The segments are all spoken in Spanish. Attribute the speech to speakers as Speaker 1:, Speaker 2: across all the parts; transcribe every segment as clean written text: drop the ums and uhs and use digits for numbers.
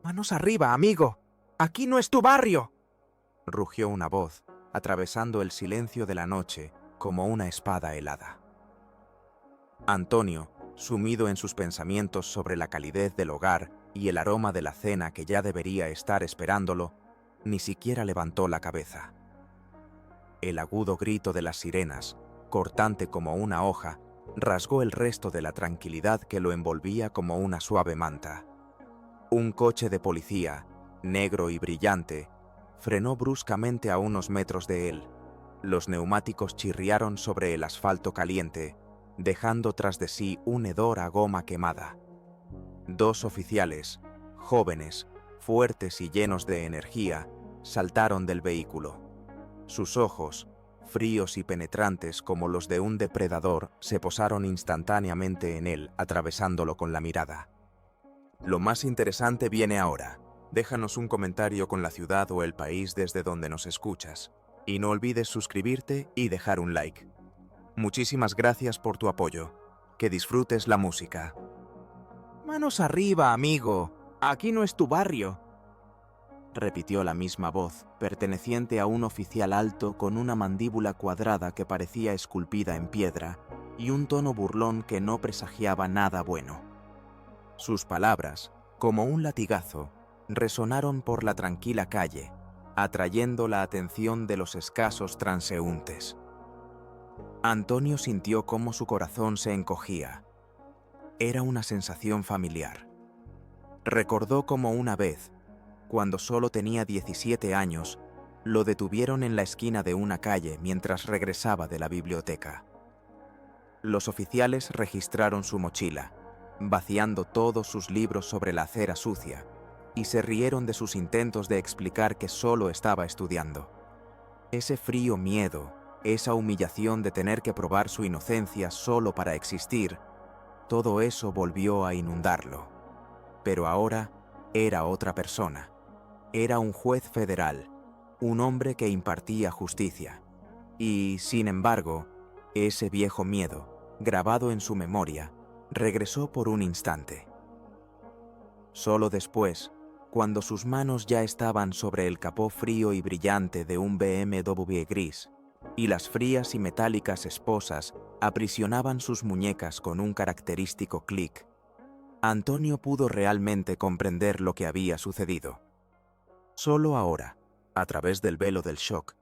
Speaker 1: Manos arriba, amigo. Aquí no es tu barrio. Rugió una voz, atravesando el silencio de la noche como una espada helada. Antonio, sumido en sus pensamientos sobre la calidez del hogar y el aroma de la cena que ya debería estar esperándolo, ni siquiera levantó la cabeza. El agudo grito de las sirenas, cortante como una hoja, rasgó el resto de la tranquilidad que lo envolvía como una suave manta. Un coche de policía, negro y brillante, frenó bruscamente a unos metros de él. Los neumáticos chirriaron sobre el asfalto caliente, dejando tras de sí un hedor a goma quemada. Dos oficiales, jóvenes, fuertes y llenos de energía, saltaron del vehículo. Sus ojos, fríos y penetrantes como los de un depredador, se posaron instantáneamente en él, atravesándolo con la mirada. Lo más interesante viene ahora. Déjanos un comentario con la ciudad o el país desde donde nos escuchas. Y no olvides suscribirte y dejar un like. Muchísimas gracias por tu apoyo. Que disfrutes la música. Manos arriba, amigo. Aquí no es tu barrio. Repitió la misma voz, perteneciente a un oficial alto con una mandíbula cuadrada que parecía esculpida en piedra y un tono burlón que no presagiaba nada bueno. Sus palabras, como un latigazo, resonaron por la tranquila calle, atrayendo la atención de los escasos transeúntes. Antonio sintió cómo su corazón se encogía. Era una sensación familiar. Recordó cómo una vez, cuando solo tenía 17 años, lo detuvieron en la esquina de una calle mientras regresaba de la biblioteca. Los oficiales registraron su mochila, vaciando todos sus libros sobre la acera sucia, y se rieron de sus intentos de explicar que solo estaba estudiando. Ese frío miedo, esa humillación de tener que probar su inocencia solo para existir, todo eso volvió a inundarlo. Pero ahora era otra persona. Era un juez federal, un hombre que impartía justicia. Y, sin embargo, ese viejo miedo, grabado en su memoria, regresó por un instante. Solo después, cuando sus manos ya estaban sobre el capó frío y brillante de un BMW gris, y las frías y metálicas esposas aprisionaban sus muñecas con un característico clic, Antonio pudo realmente comprender lo que había sucedido. Solo ahora, a través del velo del shock,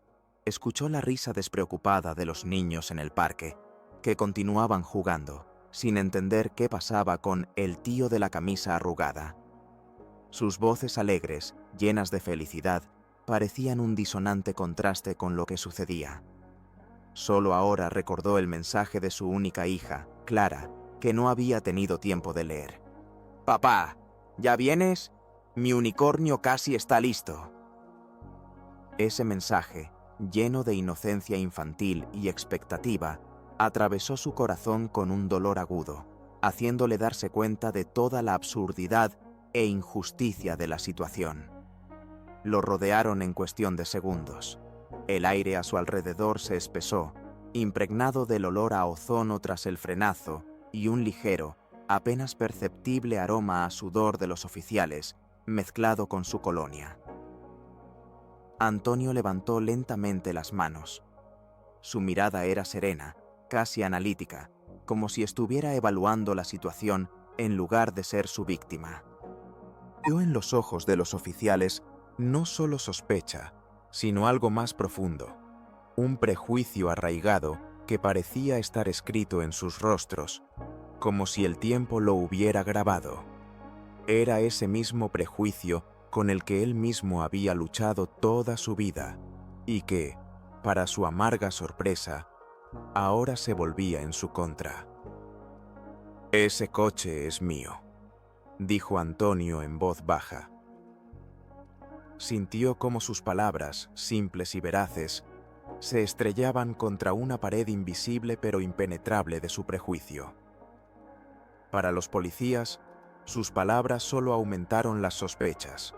Speaker 1: escuchó la risa despreocupada de los niños en el parque, que continuaban jugando, sin entender qué pasaba con el tío de la camisa arrugada. Sus voces alegres, llenas de felicidad, parecían un disonante contraste con lo que sucedía. Solo ahora recordó el mensaje de su única hija, Clara, que no había tenido tiempo de leer. «Papá, ¿ya vienes? Mi unicornio casi está listo». Ese mensaje, lleno de inocencia infantil y expectativa, atravesó su corazón con un dolor agudo, haciéndole darse cuenta de toda la absurdidad e injusticia de la situación. Lo rodearon en cuestión de segundos. El aire a su alrededor se espesó, impregnado del olor a ozono tras el frenazo y un ligero, apenas perceptible aroma a sudor de los oficiales, mezclado con su colonia. Antonio levantó lentamente las manos. Su mirada era serena, casi analítica, como si estuviera evaluando la situación en lugar de ser su víctima. Vio en los ojos de los oficiales no solo sospecha, sino algo más profundo, un prejuicio arraigado que parecía estar escrito en sus rostros, como si el tiempo lo hubiera grabado. Era ese mismo prejuicio con el que él mismo había luchado toda su vida y que, para su amarga sorpresa, ahora se volvía en su contra. «Ese coche es mío», dijo Antonio en voz baja. Sintió cómo sus palabras, simples y veraces, se estrellaban contra una pared invisible pero impenetrable de su prejuicio. Para los policías, sus palabras solo aumentaron las sospechas.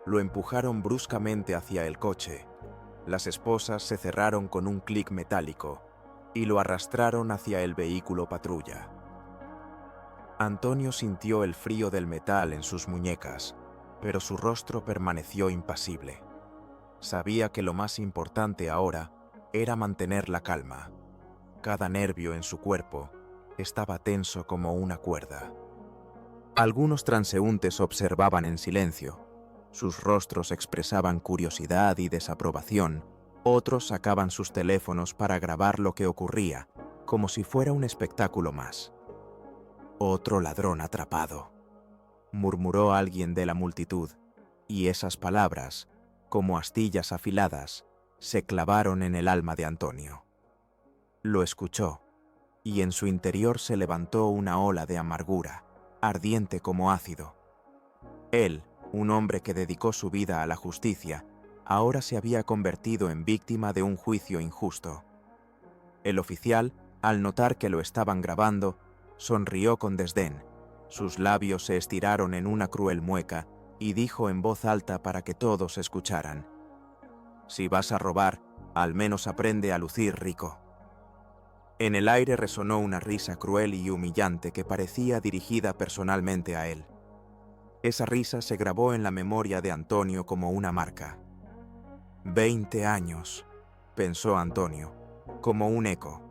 Speaker 1: Lo empujaron bruscamente hacia el coche. Las esposas se cerraron con un clic metálico y lo arrastraron hacia el vehículo patrulla. Antonio sintió el frío del metal en sus muñecas. pero su rostro permaneció impasible. Sabía que lo más importante ahora era mantener la calma. Cada nervio en su cuerpo estaba tenso como una cuerda. Algunos transeúntes observaban en silencio. Sus rostros expresaban curiosidad y desaprobación. Otros sacaban sus teléfonos para grabar lo que ocurría, como si fuera un espectáculo más. «Otro ladrón atrapado», murmuró alguien de la multitud, y esas palabras, como astillas afiladas, se clavaron en el alma de Antonio. Lo escuchó, y en su interior se levantó una ola de amargura, ardiente como ácido. Él, un hombre que dedicó su vida a la justicia, ahora se había convertido en víctima de un juicio injusto. El oficial, al notar que lo estaban grabando, sonrió con desdén. Sus labios se estiraron en una cruel mueca y dijo en voz alta para que todos escucharan: «Si vas a robar, al menos aprende a lucir rico». En el aire resonó una risa cruel y humillante que parecía dirigida personalmente a él. Esa risa se grabó en la memoria de Antonio como una marca. 20 años, pensó Antonio, como un eco.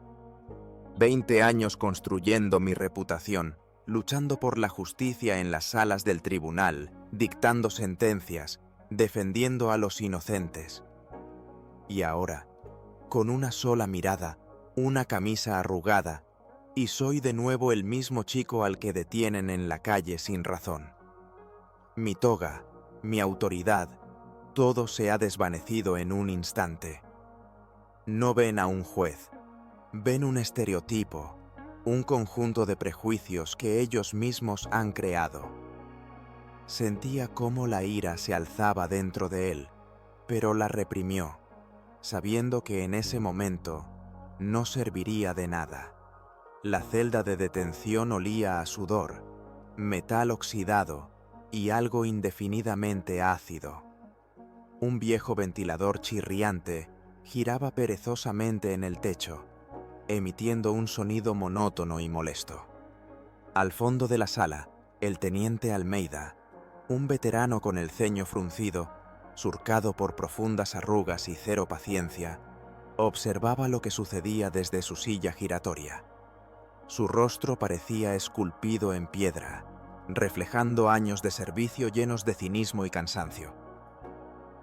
Speaker 1: 20 años construyendo mi reputación, luchando por la justicia en las salas del tribunal, dictando sentencias, defendiendo a los inocentes. Y ahora, con una sola mirada, una camisa arrugada, y soy de nuevo el mismo chico al que detienen en la calle sin razón. Mi toga, mi autoridad, todo se ha desvanecido en un instante. No ven a un juez, ven un estereotipo, un conjunto de prejuicios que ellos mismos han creado. Sentía cómo la ira se alzaba dentro de él, pero la reprimió, sabiendo que en ese momento no serviría de nada. La celda de detención olía a sudor, metal oxidado y algo indefinidamente ácido. Un viejo ventilador chirriante giraba perezosamente en el techo, emitiendo un sonido monótono y molesto. Al fondo de la sala, el teniente Almeida, un veterano con el ceño fruncido, surcado por profundas arrugas y cero paciencia, observaba lo que sucedía desde su silla giratoria. Su rostro parecía esculpido en piedra, reflejando años de servicio llenos de cinismo y cansancio.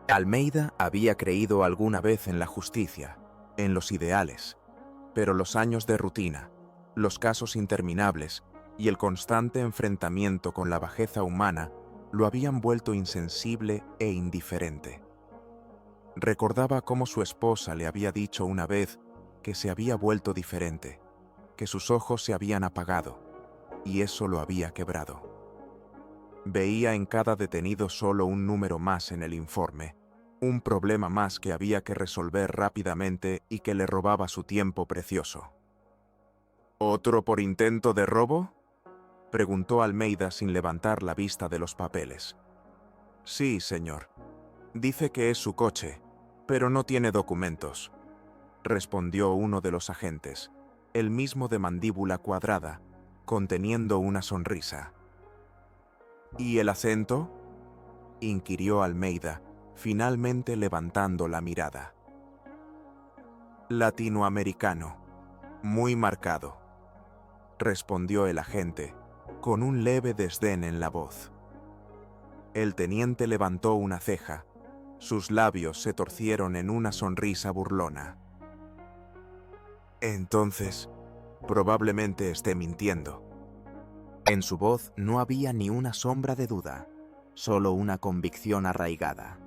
Speaker 1: Almeida había creído alguna vez en la justicia, en los ideales, pero los años de rutina, los casos interminables y el constante enfrentamiento con la bajeza humana lo habían vuelto insensible e indiferente. Recordaba cómo su esposa le había dicho una vez que se había vuelto diferente, que sus ojos se habían apagado, y eso lo había quebrado. Veía en cada detenido solo un número más en el informe, un problema más que había que resolver rápidamente y que le robaba su tiempo precioso. ¿Otro por intento de robo?, preguntó Almeida sin levantar la vista de los papeles. Sí, señor. Dice que es su coche, pero no tiene documentos, respondió uno de los agentes, el mismo de mandíbula cuadrada, conteniendo una sonrisa. ¿Y el acento?, inquirió Almeida, finalmente levantando la mirada. Latinoamericano, muy marcado, respondió el agente, con un leve desdén en la voz. El teniente levantó una ceja. Sus labios se torcieron en una sonrisa burlona. Entonces, probablemente esté mintiendo. En su voz no había ni una sombra de duda, solo una convicción arraigada.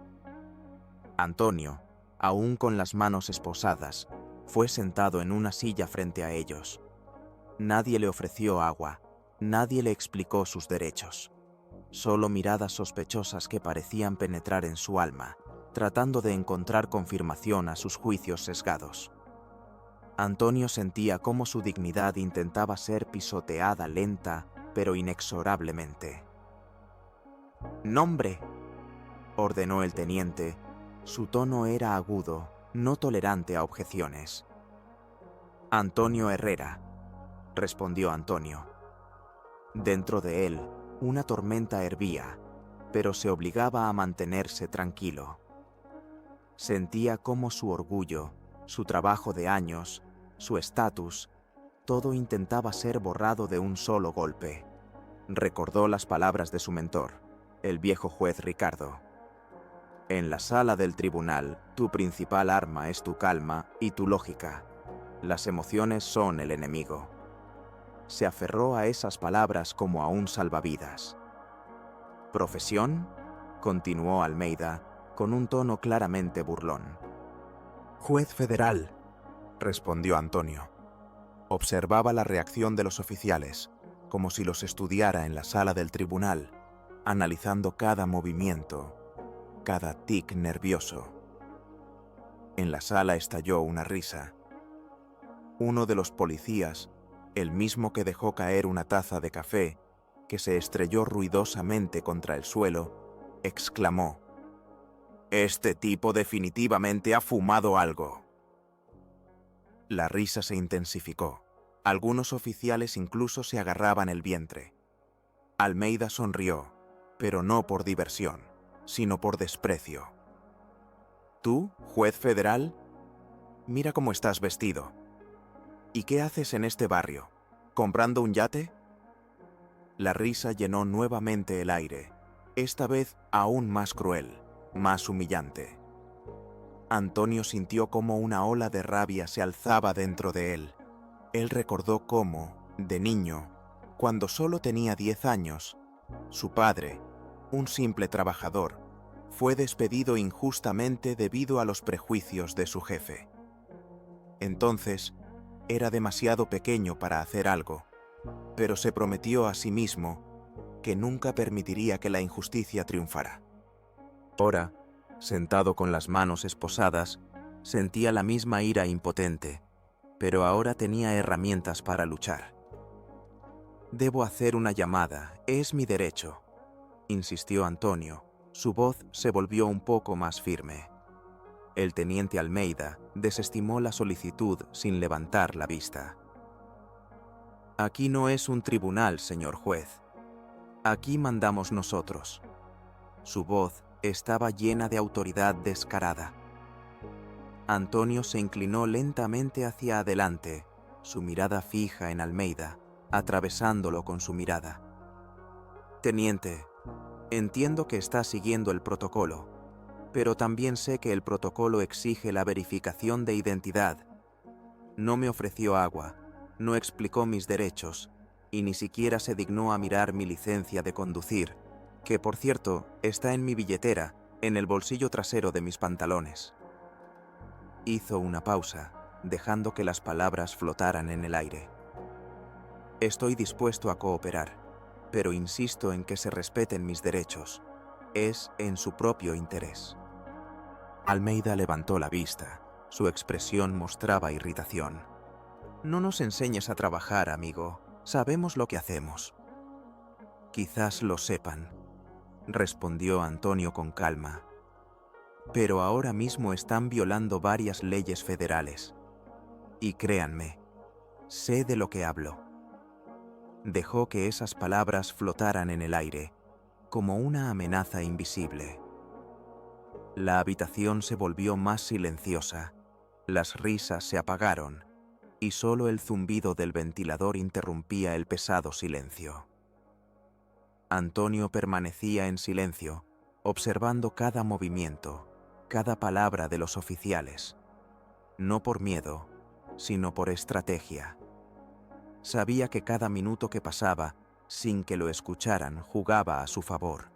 Speaker 1: Antonio, aún con las manos esposadas, fue sentado en una silla frente a ellos. Nadie le ofreció agua, nadie le explicó sus derechos. Solo miradas sospechosas que parecían penetrar en su alma, tratando de encontrar confirmación a sus juicios sesgados. Antonio sentía cómo su dignidad intentaba ser pisoteada lenta, pero inexorablemente. «¡Nombre!», ordenó el teniente. Su tono era agudo, no tolerante a objeciones. «Antonio Herrera», respondió Antonio. Dentro de él, una tormenta hervía. pero se obligaba a mantenerse tranquilo. Sentía cómo su orgullo, su trabajo de años, su estatus, todo intentaba ser borrado de un solo golpe. Recordó las palabras de su mentor, el viejo juez Ricardo. En la sala del tribunal, tu principal arma es tu calma y tu lógica. Las emociones son el enemigo. Se aferró a esas palabras como a un salvavidas. ¿Profesión?, continuó Almeida, con un tono claramente burlón. Juez federal, respondió Antonio. Observaba la reacción de los oficiales, como si los estudiara en la sala del tribunal, analizando cada movimiento, cada tic nervioso. En la sala estalló una risa. Uno de los policías, el mismo que dejó caer una taza de café, que se estrelló ruidosamente contra el suelo, exclamó: «Este tipo definitivamente ha fumado algo». La risa se intensificó. Algunos oficiales incluso se agarraban el vientre. Almeida sonrió, pero no por diversión, sino por desprecio. «¿Tú, juez federal? Mira cómo estás vestido. ¿Y qué haces en este barrio? ¿Comprando un yate?». La risa llenó nuevamente el aire, esta vez aún más cruel, más humillante. Antonio sintió cómo una ola de rabia se alzaba dentro de él. Él recordó cómo, de niño, cuando solo tenía 10 años, su padre, un simple trabajador, fue despedido injustamente debido a los prejuicios de su jefe. Entonces, era demasiado pequeño para hacer algo, pero se prometió a sí mismo que nunca permitiría que la injusticia triunfara. Ahora, sentado con las manos esposadas, sentía la misma ira impotente, pero ahora tenía herramientas para luchar. «Debo hacer una llamada, es mi derecho», insistió Antonio. Su voz se volvió un poco más firme. El teniente Almeida desestimó la solicitud sin levantar la vista. «Aquí no es un tribunal, señor juez. Aquí mandamos nosotros». Su voz estaba llena de autoridad descarada. Antonio se inclinó lentamente hacia adelante, su mirada fija en Almeida, atravesándolo con su mirada. «Teniente, entiendo que está siguiendo el protocolo, pero también sé que el protocolo exige la verificación de identidad. No me ofreció agua, no explicó mis derechos y ni siquiera se dignó a mirar mi licencia de conducir, que por cierto está en mi billetera, en el bolsillo trasero de mis pantalones». Hizo una pausa, dejando que las palabras flotaran en el aire. «Estoy dispuesto a cooperar, pero insisto en que se respeten mis derechos. Es en su propio interés». Almeida levantó la vista. Su expresión mostraba irritación. «No nos enseñes a trabajar, amigo. Sabemos lo que hacemos». «Quizás lo sepan», respondió Antonio con calma. «Pero ahora mismo están violando varias leyes federales. Y créanme, sé de lo que hablo». Dejó que esas palabras flotaran en el aire, como una amenaza invisible. La habitación se volvió más silenciosa, las risas se apagaron, y solo el zumbido del ventilador interrumpía el pesado silencio. Antonio permanecía en silencio, observando cada movimiento, cada palabra de los oficiales, no por miedo, sino por estrategia. Sabía que cada minuto que pasaba, sin que lo escucharan, jugaba a su favor.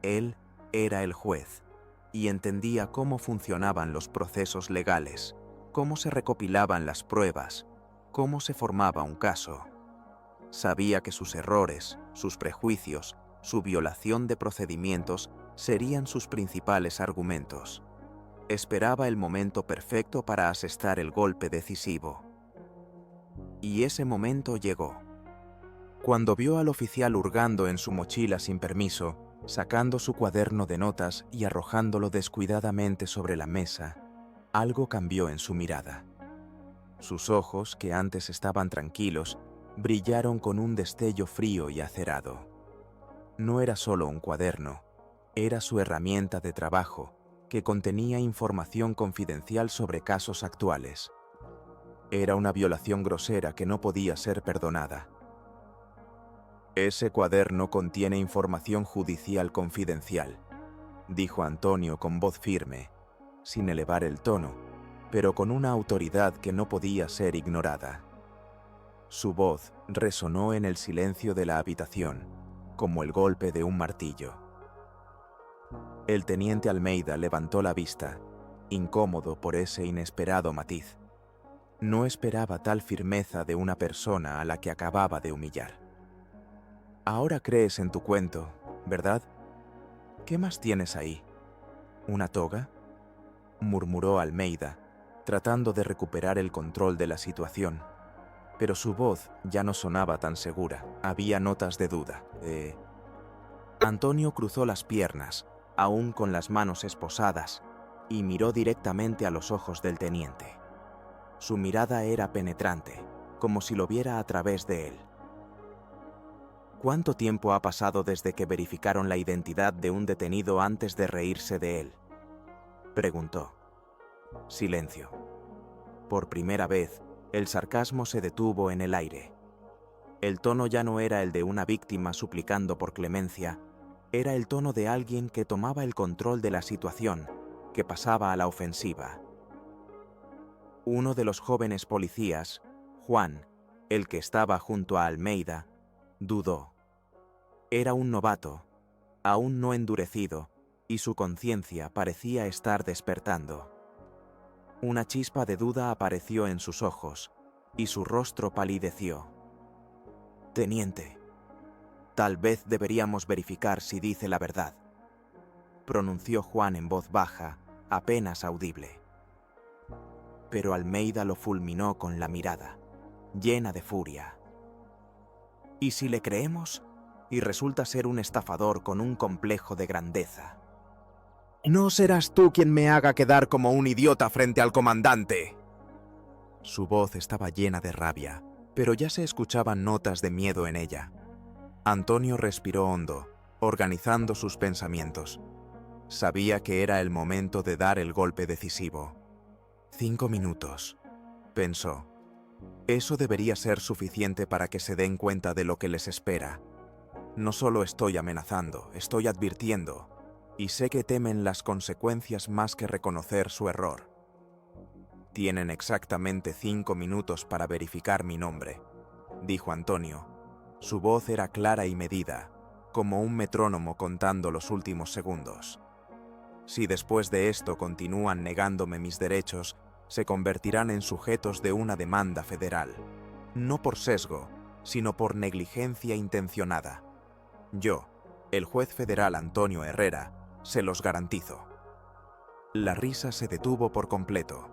Speaker 1: Él era el juez, y entendía cómo funcionaban los procesos legales, cómo se recopilaban las pruebas, cómo se formaba un caso. Sabía que sus errores, sus prejuicios, su violación de procedimientos serían sus principales argumentos. Esperaba el momento perfecto para asestar el golpe decisivo. Y ese momento llegó. Cuando vio al oficial hurgando en su mochila sin permiso, sacando su cuaderno de notas y arrojándolo descuidadamente sobre la mesa, algo cambió en su mirada. Sus ojos, que antes estaban tranquilos, brillaron con un destello frío y acerado. No era solo un cuaderno, era su herramienta de trabajo, que contenía información confidencial sobre casos actuales. Era una violación grosera que no podía ser perdonada. «Ese cuaderno contiene información judicial confidencial», dijo Antonio con voz firme, sin elevar el tono, pero con una autoridad que no podía ser ignorada. Su voz resonó en el silencio de la habitación, como el golpe de un martillo. El teniente Almeida levantó la vista, incómodo por ese inesperado matiz. No esperaba tal firmeza de una persona a la que acababa de humillar. «Ahora crees en tu cuento, ¿verdad? ¿Qué más tienes ahí? ¿Una toga?», murmuró Almeida, tratando de recuperar el control de la situación. Pero su voz ya no sonaba tan segura, había notas de duda. Antonio cruzó las piernas, aún con las manos esposadas, y miró directamente a los ojos del teniente. Su mirada era penetrante, como si lo viera a través de él. «¿Cuánto tiempo ha pasado desde que verificaron la identidad de un detenido antes de reírse de él?», preguntó. Silencio. Por primera vez, el sarcasmo se detuvo en el aire. El tono ya no era el de una víctima suplicando por clemencia, era el tono de alguien que tomaba el control de la situación, que pasaba a la ofensiva. Uno de los jóvenes policías, Juan, el que estaba junto a Almeida, dudó. Era un novato, aún no endurecido, y su conciencia parecía estar despertando. Una chispa de duda apareció en sus ojos, y su rostro palideció. «Teniente, tal vez deberíamos verificar si dice la verdad», pronunció Juan en voz baja, apenas audible. Pero Almeida lo fulminó con la mirada, llena de furia. «¿Y si le creemos? Y resulta ser un estafador con un complejo de grandeza». «No serás tú quien me haga quedar como un idiota frente al comandante». Su voz estaba llena de rabia, pero ya se escuchaban notas de miedo en ella. Antonio respiró hondo, organizando sus pensamientos. Sabía que era el momento de dar el golpe decisivo. 5 minutos, pensó. Eso debería ser suficiente para que se den cuenta de lo que les espera. No solo estoy amenazando, estoy advirtiendo, y sé que temen las consecuencias más que reconocer su error. Tienen exactamente 5 minutos para verificar mi nombre, dijo Antonio. Su voz era clara y medida, como un metrónomo contando los últimos segundos. Si después de esto continúan negándome mis derechos, se convertirán en sujetos de una demanda federal, no por sesgo, sino por negligencia intencionada. Yo, el juez federal Antonio Herrera, se los garantizo. La risa se detuvo por completo.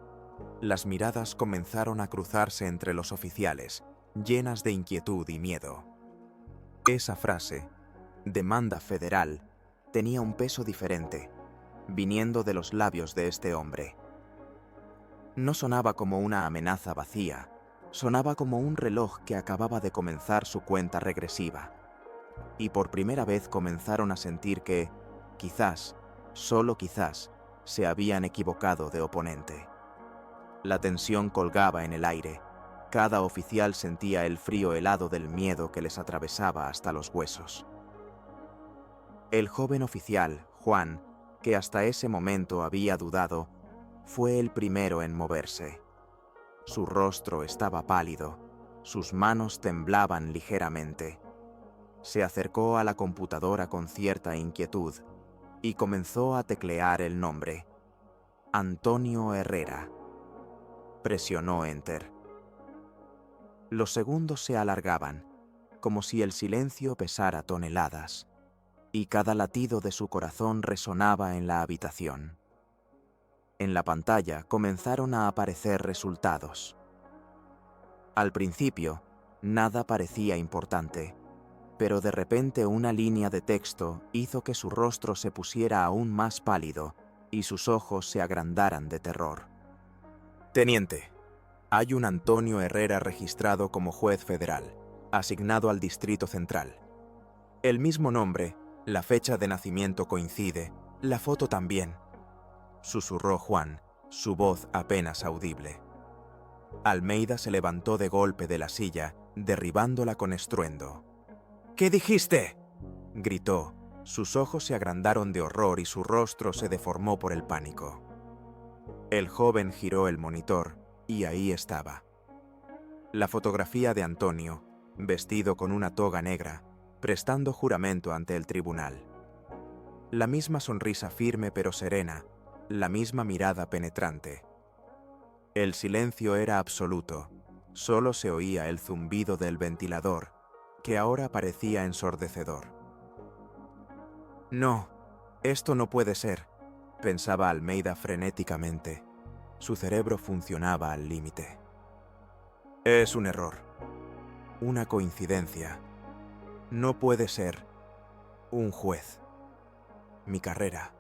Speaker 1: Las miradas comenzaron a cruzarse entre los oficiales, llenas de inquietud y miedo. Esa frase, demanda federal, tenía un peso diferente, viniendo de los labios de este hombre. No sonaba como una amenaza vacía, sonaba como un reloj que acababa de comenzar su cuenta regresiva. Y por primera vez comenzaron a sentir que, quizás, solo quizás, se habían equivocado de oponente. La tensión colgaba en el aire. Cada oficial sentía el frío helado del miedo que les atravesaba hasta los huesos. El joven oficial, Juan, que hasta ese momento había dudado, fue el primero en moverse. Su rostro estaba pálido, sus manos temblaban ligeramente. Se acercó a la computadora con cierta inquietud y comenzó a teclear el nombre. Antonio Herrera. Presionó Enter. Los segundos se alargaban, como si el silencio pesara toneladas, y cada latido de su corazón resonaba en la habitación. En la pantalla comenzaron a aparecer resultados. Al principio, nada parecía importante, pero de repente una línea de texto hizo que su rostro se pusiera aún más pálido y sus ojos se agrandaran de terror. Teniente, hay un Antonio Herrera registrado como juez federal, asignado al Distrito Central. El mismo nombre, la fecha de nacimiento coincide, la foto también, susurró Juan, su voz apenas audible. Almeida se levantó de golpe de la silla, derribándola con estruendo. ¿Qué dijiste?, gritó. Sus ojos se agrandaron de horror y su rostro se deformó por el pánico. El joven giró el monitor y ahí estaba. La fotografía de Antonio, vestido con una toga negra, prestando juramento ante el tribunal. La misma sonrisa firme pero serena, la misma mirada penetrante. El silencio era absoluto, solo se oía el zumbido del ventilador, que ahora parecía ensordecedor. No, esto no puede ser, pensaba Almeida frenéticamente. Su cerebro funcionaba al límite. Es un error, una coincidencia. No puede ser. Un juez. Mi carrera.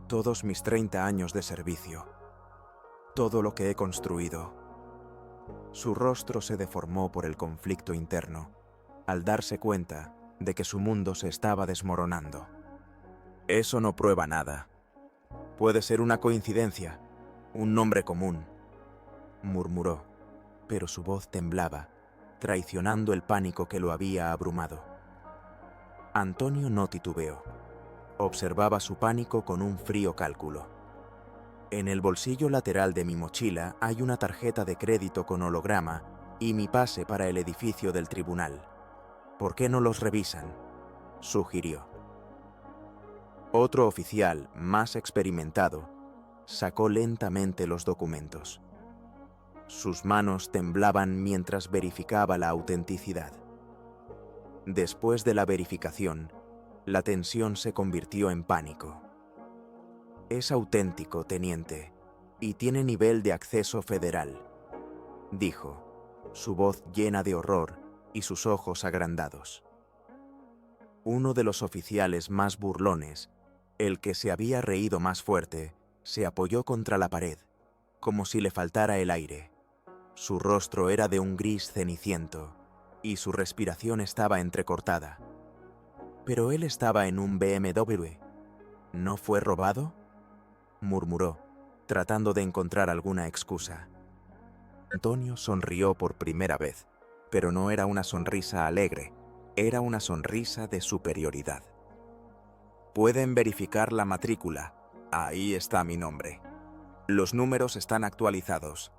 Speaker 1: Todos mis 30 años de servicio. Todo lo que he construido. Su rostro se deformó por el conflicto interno, al darse cuenta de que su mundo se estaba desmoronando. Eso no prueba nada. Puede ser una coincidencia, un nombre común, murmuró, pero su voz temblaba, traicionando el pánico que lo había abrumado. Antonio no titubeó. Observaba su pánico con un frío cálculo. En el bolsillo lateral de mi mochila hay una tarjeta de crédito con holograma y mi pase para el edificio del tribunal. ¿Por qué no los revisan?, sugirió. Otro oficial, más experimentado, sacó lentamente los documentos. Sus manos temblaban mientras verificaba la autenticidad. Después de la verificación, la tensión se convirtió en pánico. Es auténtico, teniente, y tiene nivel de acceso federal, dijo, su voz llena de horror y sus ojos agrandados. Uno de los oficiales más burlones, el que se había reído más fuerte, se apoyó contra la pared, como si le faltara el aire. Su rostro era de un gris ceniciento, y su respiración estaba entrecortada. Pero él estaba en un BMW. ¿No fue robado?, murmuró, tratando de encontrar alguna excusa. Antonio sonrió por primera vez, pero no era una sonrisa alegre, era una sonrisa de superioridad. Pueden verificar la matrícula. Ahí está mi nombre. Los números están actualizados.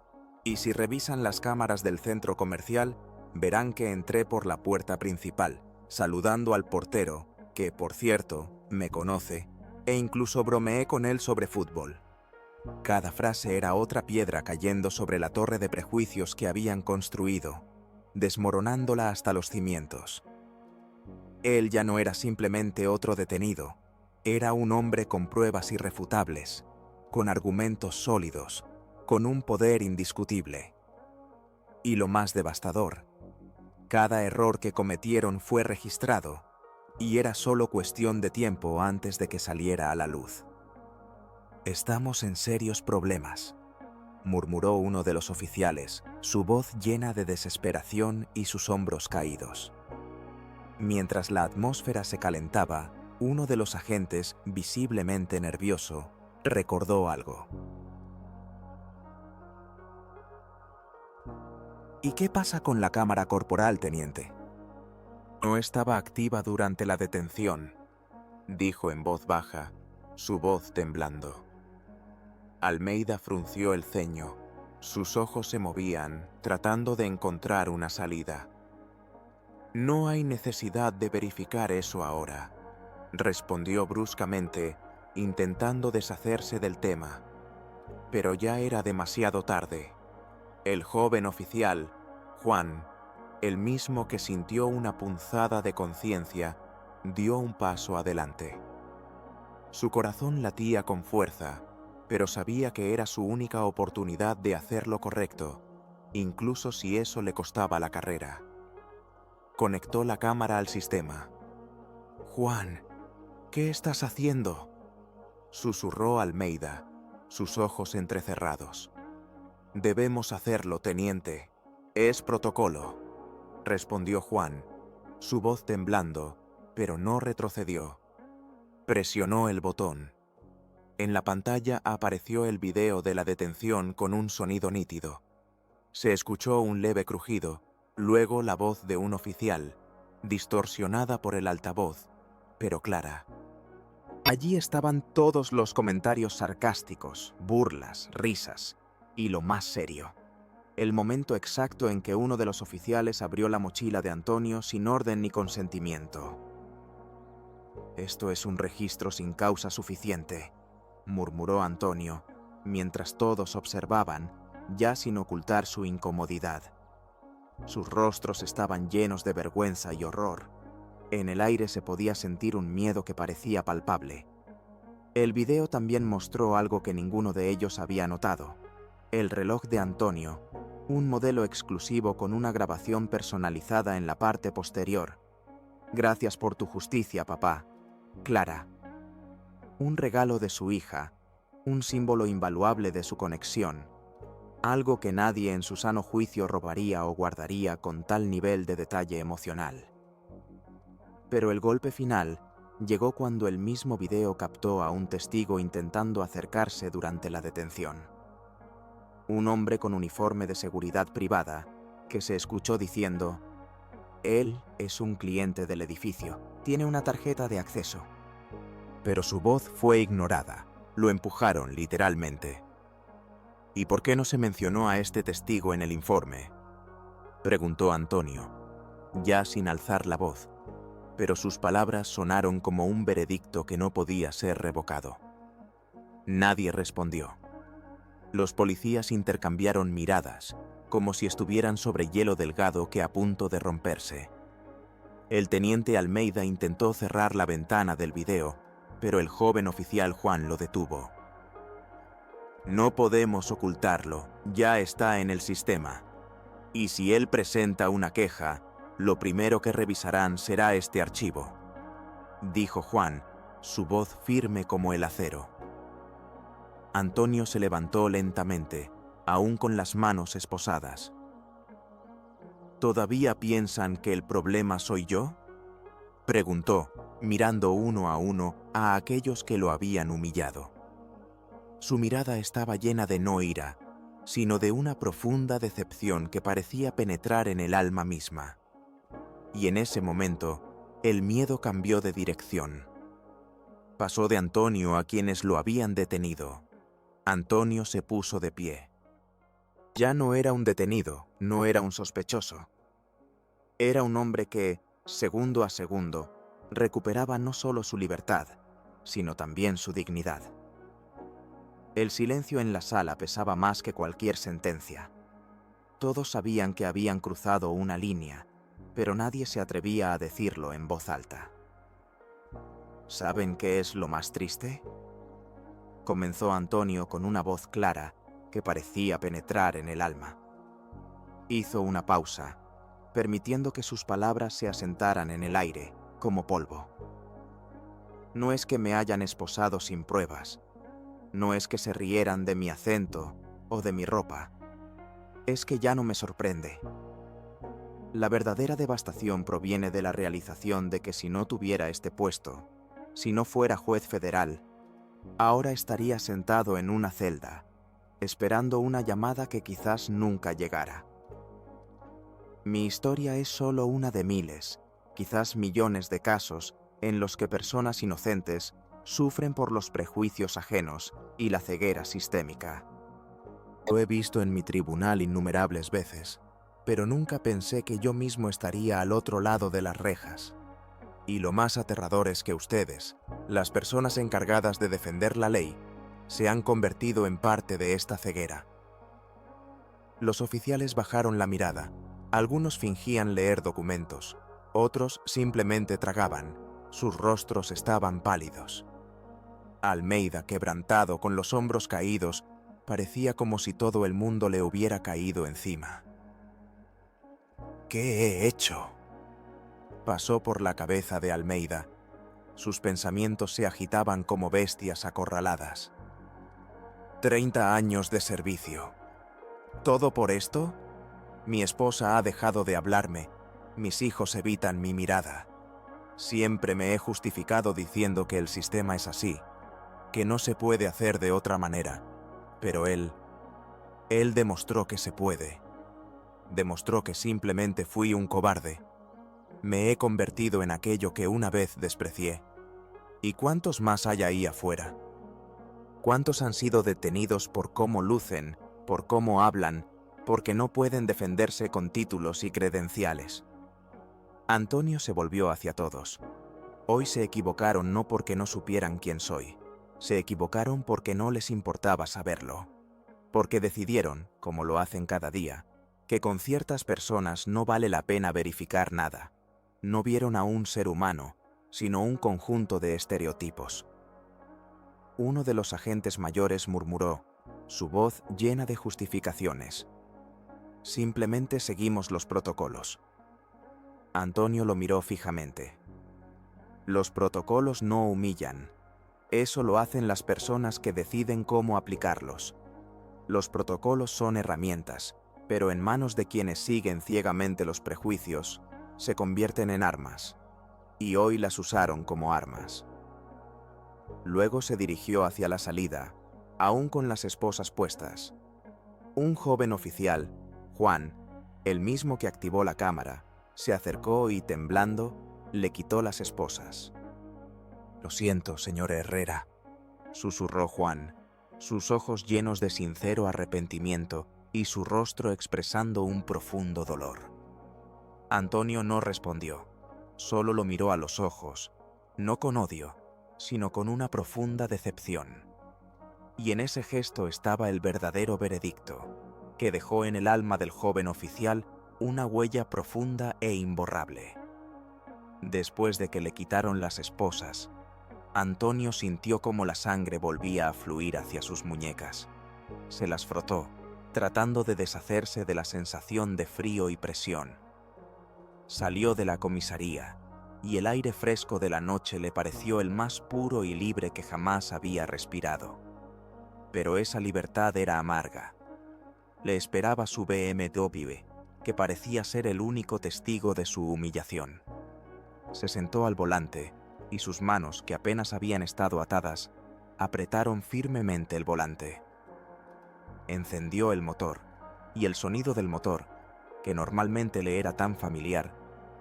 Speaker 1: Y si revisan las cámaras del centro comercial, verán que entré por la puerta principal, saludando al portero, que, por cierto, me conoce, e incluso bromeé con él sobre fútbol. Cada frase era otra piedra cayendo sobre la torre de prejuicios que habían construido, desmoronándola hasta los cimientos. Él ya no era simplemente otro detenido, era un hombre con pruebas irrefutables, con argumentos sólidos, con un poder indiscutible. Y lo más devastador, cada error que cometieron fue registrado, y era solo cuestión de tiempo antes de que saliera a la luz. Estamos en serios problemas, murmuró uno de los oficiales, su voz llena de desesperación y sus hombros caídos. Mientras la atmósfera se calentaba, uno de los agentes, visiblemente nervioso, recordó algo. ¿Y qué pasa con la cámara corporal, teniente? No estaba activa durante la detención, dijo en voz baja, su voz temblando. Almeida frunció el ceño. Sus ojos se movían, tratando de encontrar una salida. No hay necesidad de verificar eso ahora, respondió bruscamente, intentando deshacerse del tema. Pero ya era demasiado tarde. El joven oficial, Juan, el mismo que sintió una punzada de conciencia, dio un paso adelante. Su corazón latía con fuerza, pero sabía que era su única oportunidad de hacer lo correcto, incluso si eso le costaba la carrera. Conectó la cámara al sistema. «Juan, ¿qué estás haciendo?», susurró Almeida, sus ojos entrecerrados. «Debemos hacerlo, teniente. Es protocolo», respondió Juan, su voz temblando, pero no retrocedió. Presionó el botón. En la pantalla apareció el video de la detención con un sonido nítido. Se escuchó un leve crujido, luego la voz de un oficial, distorsionada por el altavoz, pero clara. Allí estaban todos los comentarios sarcásticos, burlas, risas y lo más serio. El momento exacto en que uno de los oficiales abrió la mochila de Antonio sin orden ni consentimiento. «Esto es un registro sin causa suficiente», murmuró Antonio, mientras todos observaban, ya sin ocultar su incomodidad. Sus rostros estaban llenos de vergüenza y horror. En el aire se podía sentir un miedo que parecía palpable. El video también mostró algo que ninguno de ellos había notado. El reloj de Antonio, un modelo exclusivo con una grabación personalizada en la parte posterior. «Gracias por tu justicia, papá. Clara». Un regalo de su hija, un símbolo invaluable de su conexión, algo que nadie en su sano juicio robaría o guardaría con tal nivel de detalle emocional. Pero el golpe final llegó cuando el mismo video captó a un testigo intentando acercarse durante la detención. Un hombre con uniforme de seguridad privada que se escuchó diciendo: «Él es un cliente del edificio, tiene una tarjeta de acceso». Pero su voz fue ignorada. Lo empujaron literalmente. «¿Y por qué no se mencionó a este testigo en el informe?», preguntó Antonio, ya sin alzar la voz, pero sus palabras sonaron como un veredicto que no podía ser revocado. Nadie respondió. Los policías intercambiaron miradas, como si estuvieran sobre hielo delgado que a punto de romperse. El teniente Almeida intentó cerrar la ventana del video, pero el joven oficial Juan lo detuvo. «No podemos ocultarlo, ya está en el sistema. Y si él presenta una queja, lo primero que revisarán será este archivo», dijo Juan, su voz firme como el acero. Antonio se levantó lentamente, aún con las manos esposadas. «¿Todavía piensan que el problema soy yo?», preguntó, mirando uno a aquellos que lo habían humillado. Su mirada estaba llena de no ira, sino de una profunda decepción que parecía penetrar en el alma misma. Y en ese momento, el miedo cambió de dirección. Pasó de Antonio a quienes lo habían detenido. Antonio se puso de pie. Ya no era un detenido, no era un sospechoso. Era un hombre que, segundo a segundo, recuperaba no solo su libertad, sino también su dignidad. El silencio en la sala pesaba más que cualquier sentencia. Todos sabían que habían cruzado una línea, pero nadie se atrevía a decirlo en voz alta. ¿Saben qué es lo más triste?, comenzó Antonio con una voz clara que parecía penetrar en el alma. Hizo una pausa, permitiendo que sus palabras se asentaran en el aire, como polvo. No es que me hayan esposado sin pruebas, no es que se rieran de mi acento o de mi ropa, es que ya no me sorprende. La verdadera devastación proviene de la realización de que si no tuviera este puesto, si no fuera juez federal, ahora estaría sentado en una celda, esperando una llamada que quizás nunca llegara. Mi historia es solo una de miles, quizás millones de casos en los que personas inocentes sufren por los prejuicios ajenos y la ceguera sistémica. Lo he visto en mi tribunal innumerables veces, pero nunca pensé que yo mismo estaría al otro lado de las rejas. Y lo más aterrador es que ustedes, las personas encargadas de defender la ley, se han convertido en parte de esta ceguera. Los oficiales bajaron la mirada. Algunos fingían leer documentos, otros simplemente tragaban. Sus rostros estaban pálidos. Almeida, quebrantado, con los hombros caídos, parecía como si todo el mundo le hubiera caído encima. «¿Qué he hecho?», pasó por la cabeza de Almeida. Sus pensamientos se agitaban como bestias acorraladas. 30 años de servicio. ¿Todo por esto? Mi esposa ha dejado de hablarme. Mis hijos evitan mi mirada. Siempre me he justificado diciendo que el sistema es así, que no se puede hacer de otra manera. Pero él demostró que se puede. Demostró que simplemente fui un cobarde. Me he convertido en aquello que una vez desprecié. ¿Y cuántos más hay ahí afuera? ¿Cuántos han sido detenidos por cómo lucen, por cómo hablan, porque no pueden defenderse con títulos y credenciales? Antonio se volvió hacia todos. Hoy se equivocaron no porque no supieran quién soy. Se equivocaron porque no les importaba saberlo. Porque decidieron, como lo hacen cada día, que con ciertas personas no vale la pena verificar nada. No vieron a un ser humano, sino un conjunto de estereotipos. Uno de los agentes mayores murmuró, su voz llena de justificaciones. Simplemente seguimos los protocolos. Antonio lo miró fijamente. Los protocolos no humillan. Eso lo hacen las personas que deciden cómo aplicarlos. Los protocolos son herramientas, pero en manos de quienes siguen ciegamente los prejuicios, se convierten en armas. Y hoy las usaron como armas. Luego se dirigió hacia la salida, aún con las esposas puestas. Un joven oficial, Juan, el mismo que activó la cámara, se acercó y, temblando, le quitó las esposas. «Lo siento, señor Herrera», susurró Juan, sus ojos llenos de sincero arrepentimiento y su rostro expresando un profundo dolor. Antonio no respondió, solo lo miró a los ojos, no con odio, sino con una profunda decepción. Y en ese gesto estaba el verdadero veredicto, que dejó en el alma del joven oficial una huella profunda e imborrable. Después de que le quitaron las esposas, Antonio sintió cómo la sangre volvía a fluir hacia sus muñecas. Se las frotó, tratando de deshacerse de la sensación de frío y presión. Salió de la comisaría, y el aire fresco de la noche le pareció el más puro y libre que jamás había respirado. Pero esa libertad era amarga. Le esperaba su BMW, que parecía ser el único testigo de su humillación. Se sentó al volante, y sus manos, que apenas habían estado atadas, apretaron firmemente el volante. Encendió el motor, y el sonido del motor, que normalmente le era tan familiar,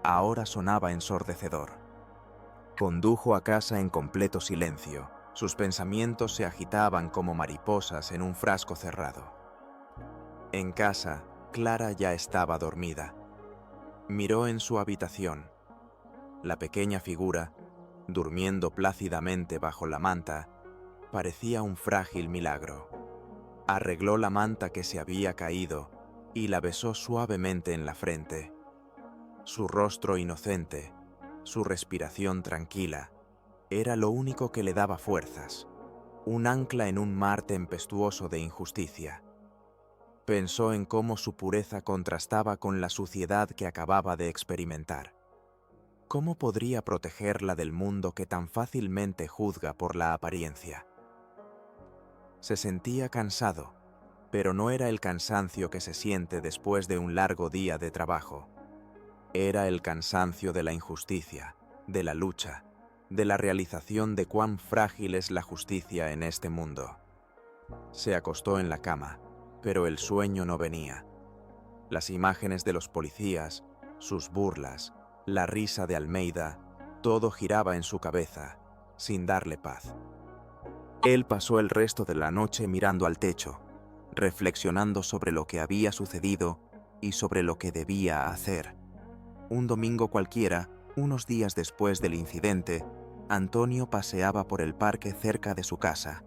Speaker 1: ahora sonaba ensordecedor. Condujo a casa en completo silencio. Sus pensamientos se agitaban como mariposas en un frasco cerrado. En casa, Clara ya estaba dormida. Miró en su habitación. La pequeña figura, durmiendo plácidamente bajo la manta, parecía un frágil milagro. Arregló la manta que se había caído y la besó suavemente en la frente. Su rostro inocente, su respiración tranquila, era lo único que le daba fuerzas, un ancla en un mar tempestuoso de injusticia. Pensó en cómo su pureza contrastaba con la suciedad que acababa de experimentar. ¿Cómo podría protegerla del mundo que tan fácilmente juzga por la apariencia? Se sentía cansado, pero no era el cansancio que se siente después de un largo día de trabajo. Era el cansancio de la injusticia, de la lucha, de la realización de cuán frágil es la justicia en este mundo. Se acostó en la cama, pero el sueño no venía. Las imágenes de los policías, sus burlas, la risa de Almeida, todo giraba en su cabeza, sin darle paz. Él pasó el resto de la noche mirando al techo, reflexionando sobre lo que había sucedido y sobre lo que debía hacer. Un domingo cualquiera, unos días después del incidente, Antonio paseaba por el parque cerca de su casa.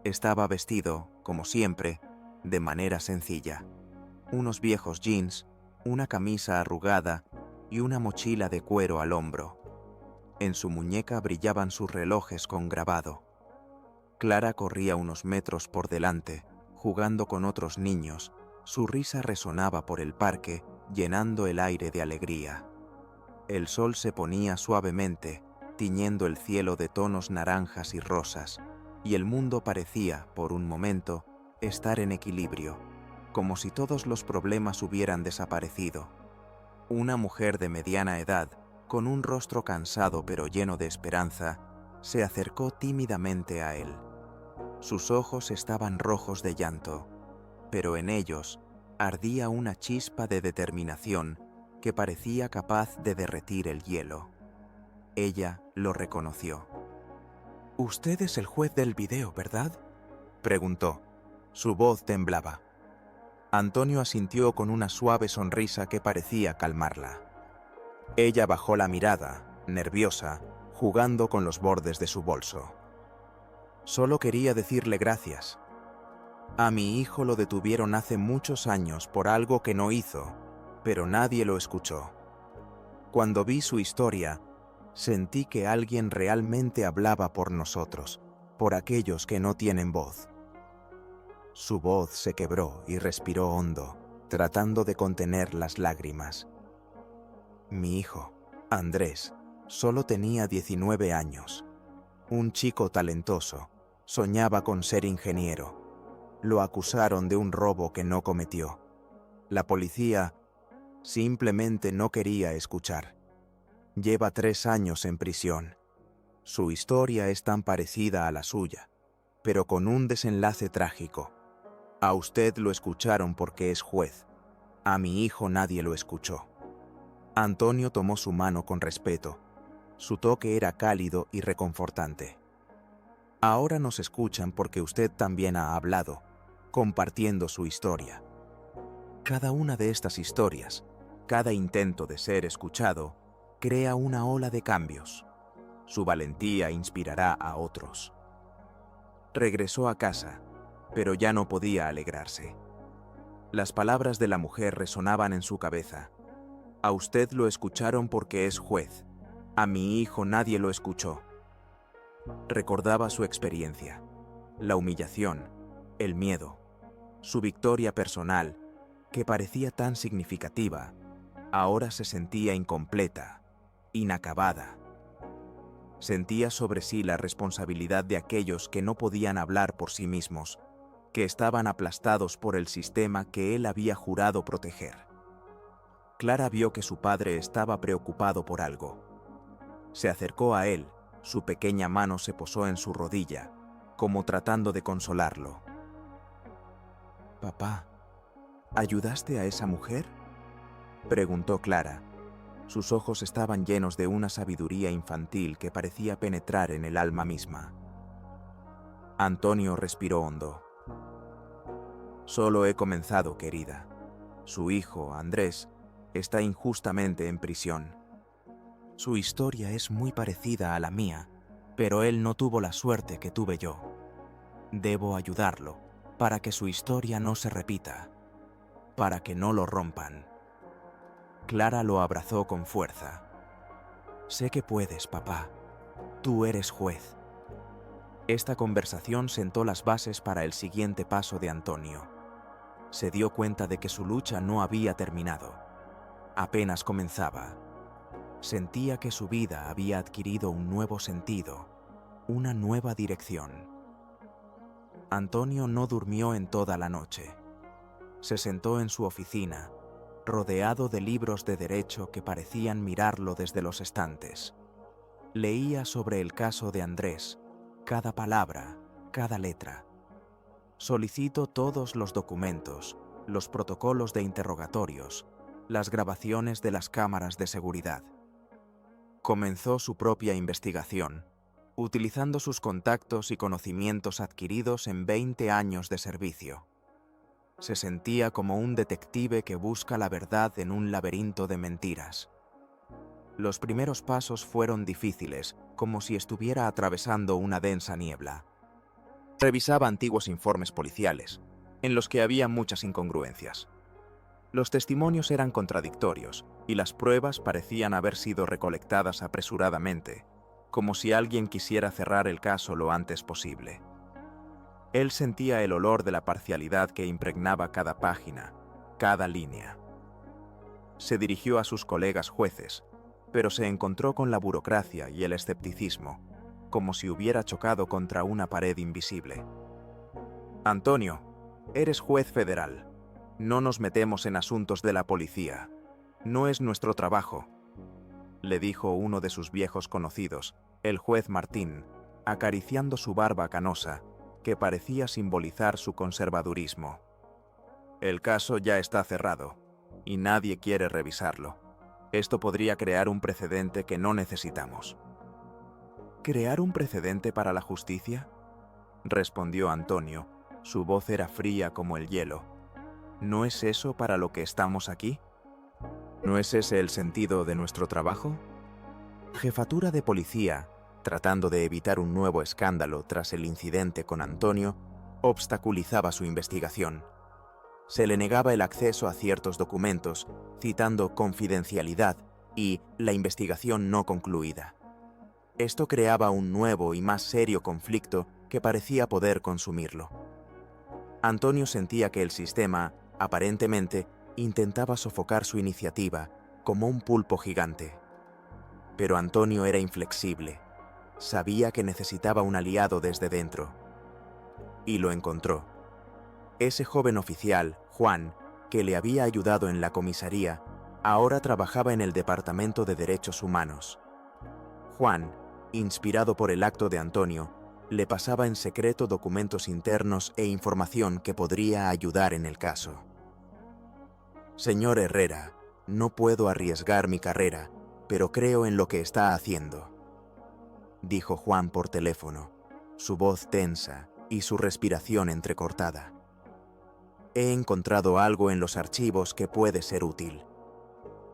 Speaker 1: Estaba vestido, como siempre, de manera sencilla. Unos viejos jeans, una camisa arrugada y una mochila de cuero al hombro. En su muñeca brillaban sus relojes con grabado. Clara corría unos metros por delante, jugando con otros niños. Su risa resonaba por el parque, llenando el aire de alegría. El sol se ponía suavemente, tiñendo el cielo de tonos naranjas y rosas, y el mundo parecía, por un momento, estar en equilibrio, como si todos los problemas hubieran desaparecido. Una mujer de mediana edad, con un rostro cansado pero lleno de esperanza, se acercó tímidamente a él. Sus ojos estaban rojos de llanto, pero en ellos ardía una chispa de determinación que parecía capaz de derretir el hielo. Ella lo reconoció. «Usted es el juez del video, ¿verdad?», preguntó. Su voz temblaba. Antonio asintió con una suave sonrisa que parecía calmarla. Ella bajó la mirada, nerviosa, jugando con los bordes de su bolso. «Solo quería decirle gracias. A mi hijo lo detuvieron hace muchos años por algo que no hizo, pero nadie lo escuchó. Cuando vi su historia, sentí que alguien realmente hablaba por nosotros, por aquellos que no tienen voz». Su voz se quebró y respiró hondo, tratando de contener las lágrimas. Mi hijo, Andrés, solo tenía 19 años. Un chico talentoso, soñaba con ser ingeniero. Lo acusaron de un robo que no cometió. La policía simplemente no quería escuchar. Lleva 3 años en prisión. Su historia es tan parecida a la suya, pero con un desenlace trágico. A usted lo escucharon porque es juez. A mi hijo nadie lo escuchó. Antonio tomó su mano con respeto. Su toque era cálido y reconfortante. Ahora nos escuchan porque usted también ha hablado, compartiendo su historia. Cada una de estas historias, cada intento de ser escuchado, crea una ola de cambios. Su valentía inspirará a otros. Regresó a casa, pero ya no podía alegrarse. Las palabras de la mujer resonaban en su cabeza. A usted lo escucharon porque es juez. A mi hijo nadie lo escuchó. Recordaba su experiencia, la humillación, el miedo, su victoria personal, que parecía tan significativa, ahora se sentía incompleta, inacabada. Sentía sobre sí la responsabilidad de aquellos que no podían hablar por sí mismos, que estaban aplastados por el sistema que él había jurado proteger. Clara vio que su padre estaba preocupado por algo. Se acercó a él, su pequeña mano se posó en su rodilla, como tratando de consolarlo. «Papá, ¿ayudaste a esa mujer?», preguntó Clara. Sus ojos estaban llenos de una sabiduría infantil que parecía penetrar en el alma misma. Antonio respiró hondo. «Solo he comenzado, querida. Su hijo, Andrés, está injustamente en prisión. Su historia es muy parecida a la mía, pero él no tuvo la suerte que tuve yo. Debo ayudarlo para que su historia no se repita, para que no lo rompan». Clara lo abrazó con fuerza. «Sé que puedes, papá. Tú eres juez». Esta conversación sentó las bases para el siguiente paso de Antonio. Se dio cuenta de que su lucha no había terminado. Apenas comenzaba. Sentía que su vida había adquirido un nuevo sentido, una nueva dirección. Antonio no durmió en toda la noche. Se sentó en su oficina, rodeado de libros de derecho que parecían mirarlo desde los estantes. Leía sobre el caso de Andrés, cada palabra, cada letra. Solicitó todos los documentos, los protocolos de interrogatorios, las grabaciones de las cámaras de seguridad. Comenzó su propia investigación, utilizando sus contactos y conocimientos adquiridos en 20 años de servicio. Se sentía como un detective que busca la verdad en un laberinto de mentiras. Los primeros pasos fueron difíciles, como si estuviera atravesando una densa niebla. Revisaba antiguos informes policiales, en los que había muchas incongruencias. Los testimonios eran contradictorios y las pruebas parecían haber sido recolectadas apresuradamente, como si alguien quisiera cerrar el caso lo antes posible. Él sentía el olor de la parcialidad que impregnaba cada página, cada línea. Se dirigió a sus colegas jueces, pero se encontró con la burocracia y el escepticismo, como si hubiera chocado contra una pared invisible. «Antonio, eres juez federal. No nos metemos en asuntos de la policía. No es nuestro trabajo». le dijo uno de sus viejos conocidos, el juez Martín, acariciando su barba canosa, que parecía simbolizar su conservadurismo. El caso ya está cerrado, y nadie quiere revisarlo. Esto podría crear un precedente que no necesitamos. ¿Crear un precedente para la justicia?, respondió Antonio. Su voz era fría como el hielo. ¿No es eso para lo que estamos aquí? ¿No es ese el sentido de nuestro trabajo? Jefatura de Policía, tratando de evitar un nuevo escándalo tras el incidente con Antonio, obstaculizaba su investigación. Se le negaba el acceso a ciertos documentos, citando confidencialidad y la investigación no concluida. Esto creaba un nuevo y más serio conflicto que parecía poder consumirlo. Antonio sentía que el sistema, aparentemente, intentaba sofocar su iniciativa como un pulpo gigante. Pero Antonio era inflexible. Sabía que necesitaba un aliado desde dentro. Y lo encontró. Ese joven oficial, Juan, que le había ayudado en la comisaría, ahora trabajaba en el Departamento de Derechos Humanos. Juan, inspirado por el acto de Antonio, le pasaba en secreto documentos internos e información que podría ayudar en el caso. Señor Herrera, no puedo arriesgar mi carrera, pero creo en lo que está haciendo, dijo Juan por teléfono, su voz tensa y su respiración entrecortada. He encontrado algo en los archivos que puede ser útil.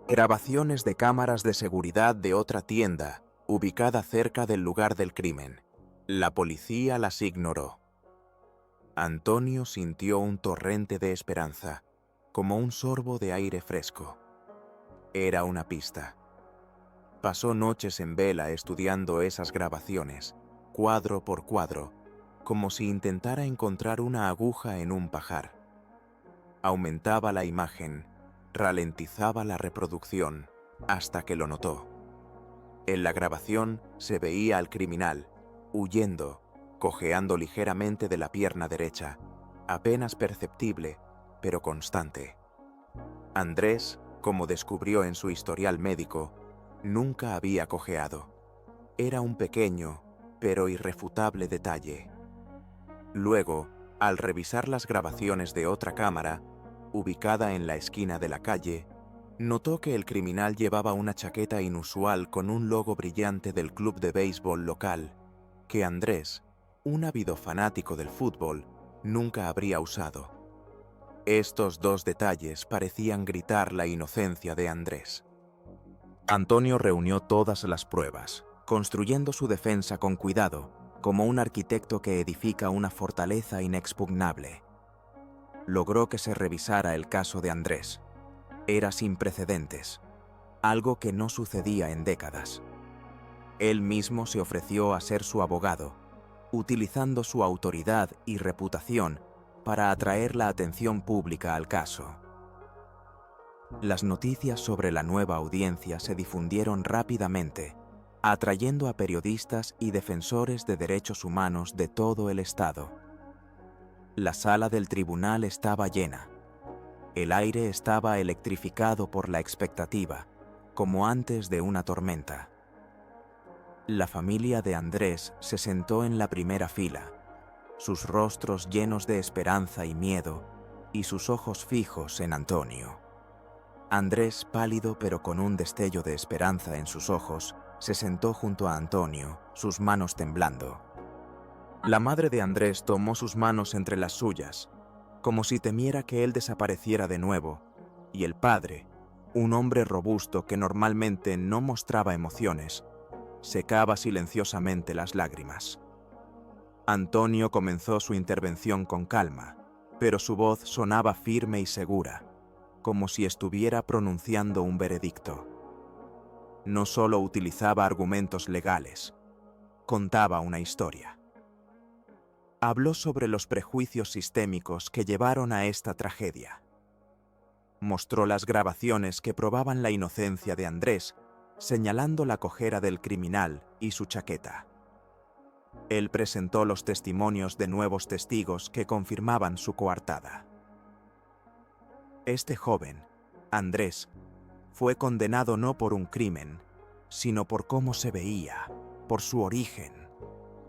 Speaker 1: Grabaciones de cámaras de seguridad de otra tienda, ubicada cerca del lugar del crimen. La policía las ignoró. Antonio sintió un torrente de esperanza, como un sorbo de aire fresco. Era una pista. Pasó noches en vela estudiando esas grabaciones, cuadro por cuadro, como si intentara encontrar una aguja en un pajar. Aumentaba la imagen, ralentizaba la reproducción, hasta que lo notó. En la grabación se veía al criminal, huyendo, cojeando ligeramente de la pierna derecha, apenas perceptible, pero constante. Andrés, como descubrió en su historial médico, nunca había cojeado. Era un pequeño, pero irrefutable detalle. Luego, al revisar las grabaciones de otra cámara, ubicada en la esquina de la calle, notó que el criminal llevaba una chaqueta inusual con un logo brillante del club de béisbol local, que Andrés, un ávido fanático del fútbol, nunca habría usado. Estos dos detalles parecían gritar la inocencia de Andrés. Antonio reunió todas las pruebas, construyendo su defensa con cuidado, como un arquitecto que edifica una fortaleza inexpugnable. Logró que se revisara el caso de Andrés. Era sin precedentes, algo que no sucedía en décadas. Él mismo se ofreció a ser su abogado, utilizando su autoridad y reputación para atraer la atención pública al caso. Las noticias sobre la nueva audiencia se difundieron rápidamente, atrayendo a periodistas y defensores de derechos humanos de todo el estado. La sala del tribunal estaba llena. El aire estaba electrificado por la expectativa, como antes de una tormenta. La familia de Andrés se sentó en la primera fila, sus rostros llenos de esperanza y miedo, y sus ojos fijos en Antonio. Andrés, pálido pero con un destello de esperanza en sus ojos, se sentó junto a Antonio, sus manos temblando. La madre de Andrés tomó sus manos entre las suyas, como si temiera que él desapareciera de nuevo, y el padre, un hombre robusto que normalmente no mostraba emociones, secaba silenciosamente las lágrimas. Antonio comenzó su intervención con calma, pero su voz sonaba firme y segura, como si estuviera pronunciando un veredicto. No solo utilizaba argumentos legales, contaba una historia. Habló sobre los prejuicios sistémicos que llevaron a esta tragedia. Mostró las grabaciones que probaban la inocencia de Andrés, señalando la cojera del criminal y su chaqueta. Él presentó los testimonios de nuevos testigos que confirmaban su coartada. Este joven, Andrés, fue condenado no por un crimen, sino por cómo se veía, por su origen,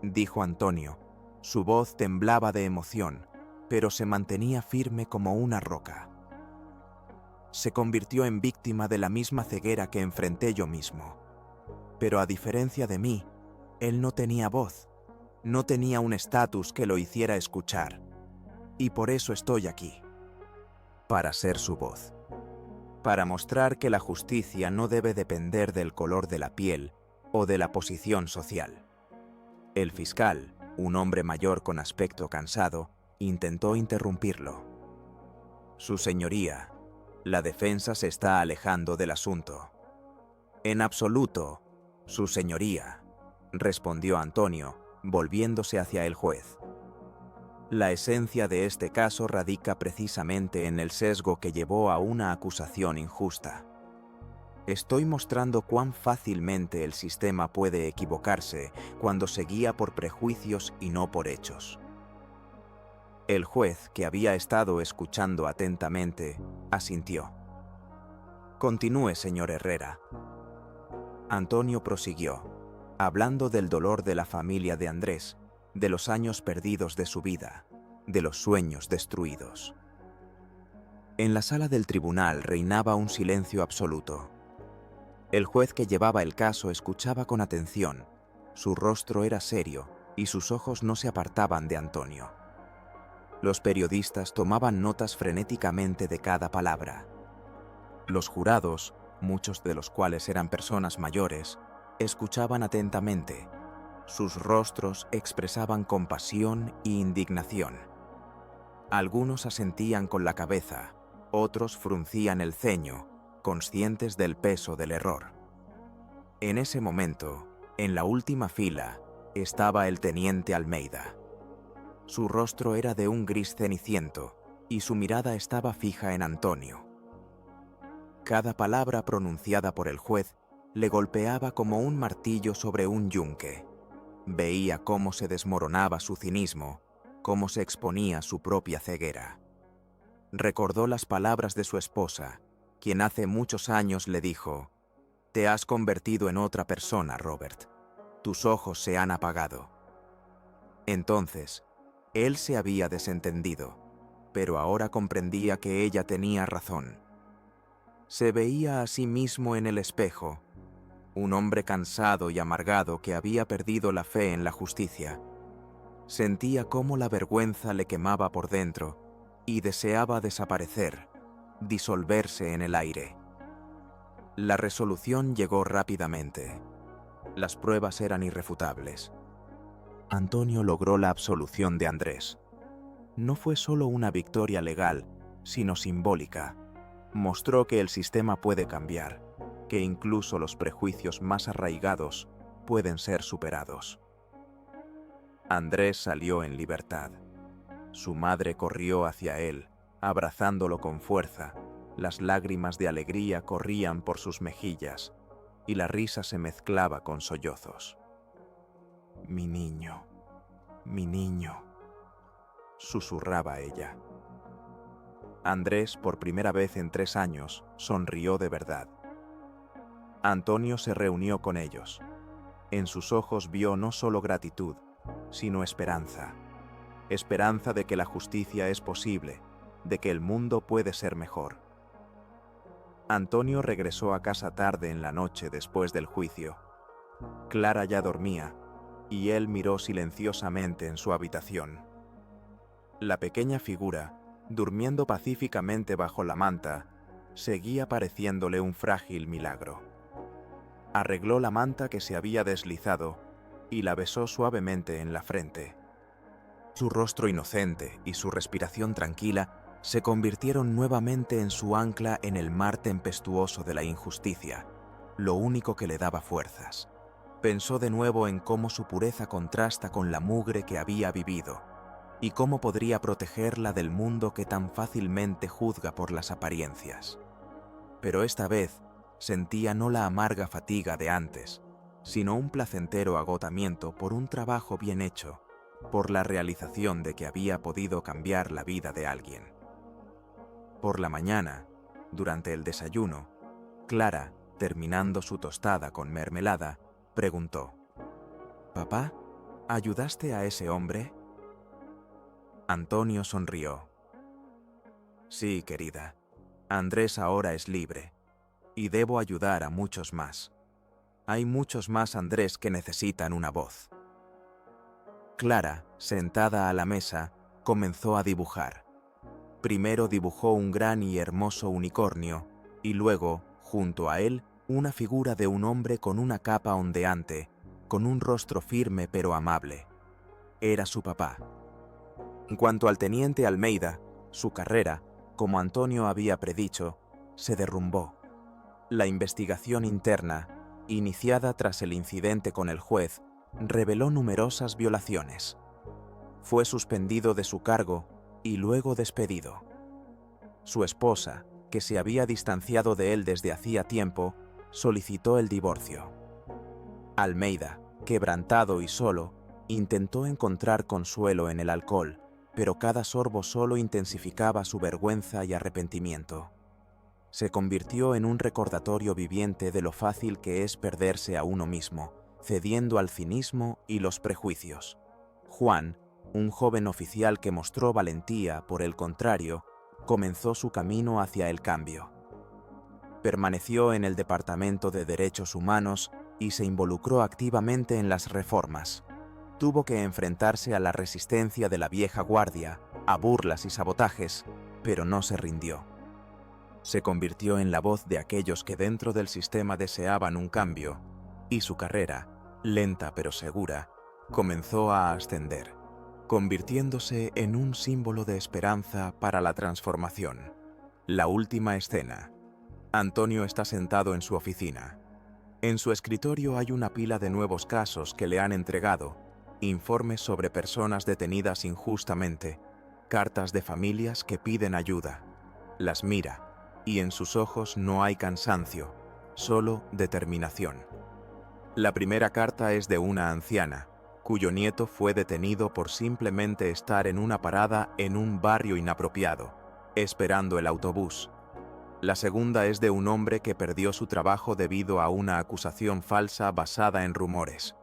Speaker 1: dijo Antonio. Su voz temblaba de emoción, pero se mantenía firme como una roca. Se convirtió en víctima de la misma ceguera que enfrenté yo mismo. Pero a diferencia de mí, él no tenía voz, no tenía un estatus que lo hiciera escuchar. Y por eso estoy aquí, para ser su voz. Para mostrar que la justicia no debe depender del color de la piel o de la posición social. El fiscal, un hombre mayor con aspecto cansado, intentó interrumpirlo. Su señoría, la defensa se está alejando del asunto. En absoluto, su señoría, respondió Antonio, volviéndose hacia el juez. La esencia de este caso radica precisamente en el sesgo que llevó a una acusación injusta. Estoy mostrando cuán fácilmente el sistema puede equivocarse cuando se guía por prejuicios y no por hechos. El juez, que había estado escuchando atentamente, asintió. Continúe, señor Herrera. Antonio prosiguió, hablando del dolor de la familia de Andrés, de los años perdidos de su vida, de los sueños destruidos. En la sala del tribunal reinaba un silencio absoluto. El juez que llevaba el caso escuchaba con atención. Su rostro era serio y sus ojos no se apartaban de Antonio. Los periodistas tomaban notas frenéticamente de cada palabra. Los jurados, muchos de los cuales eran personas mayores, escuchaban atentamente. Sus rostros expresaban compasión e indignación. Algunos asentían con la cabeza, otros fruncían el ceño, conscientes del peso del error. En ese momento, en la última fila, estaba el teniente Almeida. Su rostro era de un gris ceniciento y su mirada estaba fija en Antonio. Cada palabra pronunciada por el juez le golpeaba como un martillo sobre un yunque. Veía cómo se desmoronaba su cinismo, cómo se exponía su propia ceguera. Recordó las palabras de su esposa, quien hace muchos años le dijo: «Te has convertido en otra persona, Robert. Tus ojos se han apagado». Entonces, él se había desentendido, pero ahora comprendía que ella tenía razón. Se veía a sí mismo en el espejo, un hombre cansado y amargado que había perdido la fe en la justicia. Sentía cómo la vergüenza le quemaba por dentro y deseaba desaparecer, disolverse en el aire. La resolución llegó rápidamente. Las pruebas eran irrefutables. Antonio logró la absolución de Andrés. No fue solo una victoria legal, sino simbólica. Mostró que el sistema puede cambiar, que incluso los prejuicios más arraigados pueden ser superados. Andrés salió en libertad. Su madre corrió hacia él, abrazándolo con fuerza. Las lágrimas de alegría corrían por sus mejillas y la risa se mezclaba con sollozos. «Mi niño, mi niño», susurraba ella. Andrés, por primera vez en 3 años, sonrió de verdad. Antonio se reunió con ellos. En sus ojos vio no solo gratitud, sino esperanza. Esperanza de que la justicia es posible, de que el mundo puede ser mejor. Antonio regresó a casa tarde en la noche después del juicio. Clara ya dormía, y él miró silenciosamente en su habitación. La pequeña figura, durmiendo pacíficamente bajo la manta, seguía pareciéndole un frágil milagro. Arregló la manta que se había deslizado y la besó suavemente en la frente. Su rostro inocente y su respiración tranquila se convirtieron nuevamente en su ancla en el mar tempestuoso de la injusticia, lo único que le daba fuerzas. Pensó de nuevo en cómo su pureza contrasta con la mugre que había vivido, y cómo podría protegerla del mundo que tan fácilmente juzga por las apariencias. Pero esta vez sentía no la amarga fatiga de antes, sino un placentero agotamiento por un trabajo bien hecho, por la realización de que había podido cambiar la vida de alguien. Por la mañana, durante el desayuno, Clara, terminando su tostada con mermelada, preguntó: «Papá, ¿ayudaste a ese hombre?» Antonio sonrió. «Sí, querida. Andrés ahora es libre, y debo ayudar a muchos más. Hay muchos más Andrés que necesitan una voz». Clara, sentada a la mesa, comenzó a dibujar. Primero dibujó un gran y hermoso unicornio, y luego, junto a él, una figura de un hombre con una capa ondeante, con un rostro firme pero amable. Era su papá. En cuanto al teniente Almeida, su carrera, como Antonio había predicho, se derrumbó. La investigación interna, iniciada tras el incidente con el juez, reveló numerosas violaciones. Fue suspendido de su cargo y luego despedido. Su esposa, que se había distanciado de él desde hacía tiempo, solicitó el divorcio. Almeida, quebrantado y solo, intentó encontrar consuelo en el alcohol, pero cada sorbo solo intensificaba su vergüenza y arrepentimiento. Se convirtió en un recordatorio viviente de lo fácil que es perderse a uno mismo, cediendo al cinismo y los prejuicios. Juan, un joven oficial que mostró valentía, por el contrario, comenzó su camino hacia el cambio. Permaneció en el Departamento de Derechos Humanos y se involucró activamente en las reformas. Tuvo que enfrentarse a la resistencia de la vieja guardia, a burlas y sabotajes, pero no se rindió. Se convirtió en la voz de aquellos que dentro del sistema deseaban un cambio, y su carrera, lenta pero segura, comenzó a ascender, convirtiéndose en un símbolo de esperanza para la transformación. La última escena. Antonio está sentado en su oficina. En su escritorio hay una pila de nuevos casos que le han entregado, informes sobre personas detenidas injustamente, cartas de familias que piden ayuda. Las mira, y en sus ojos no hay cansancio, solo determinación. La primera carta es de una anciana, cuyo nieto fue detenido por simplemente estar en una parada en un barrio inapropiado, esperando el autobús. La segunda es de un hombre que perdió su trabajo debido a una acusación falsa basada en rumores.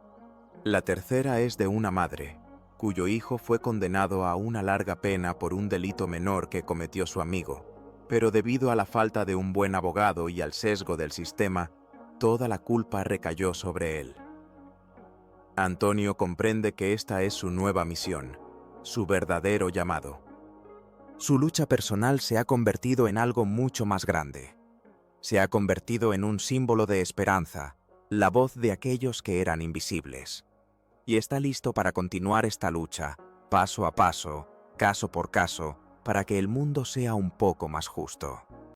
Speaker 1: La tercera es de una madre, cuyo hijo fue condenado a una larga pena por un delito menor que cometió su amigo, pero debido a la falta de un buen abogado y al sesgo del sistema, toda la culpa recayó sobre él. Antonio comprende que esta es su nueva misión, su verdadero llamado. Su lucha personal se ha convertido en algo mucho más grande. Se ha convertido en un símbolo de esperanza, la voz de aquellos que eran invisibles. Y está listo para continuar esta lucha, paso a paso, caso por caso, para que el mundo sea un poco más justo.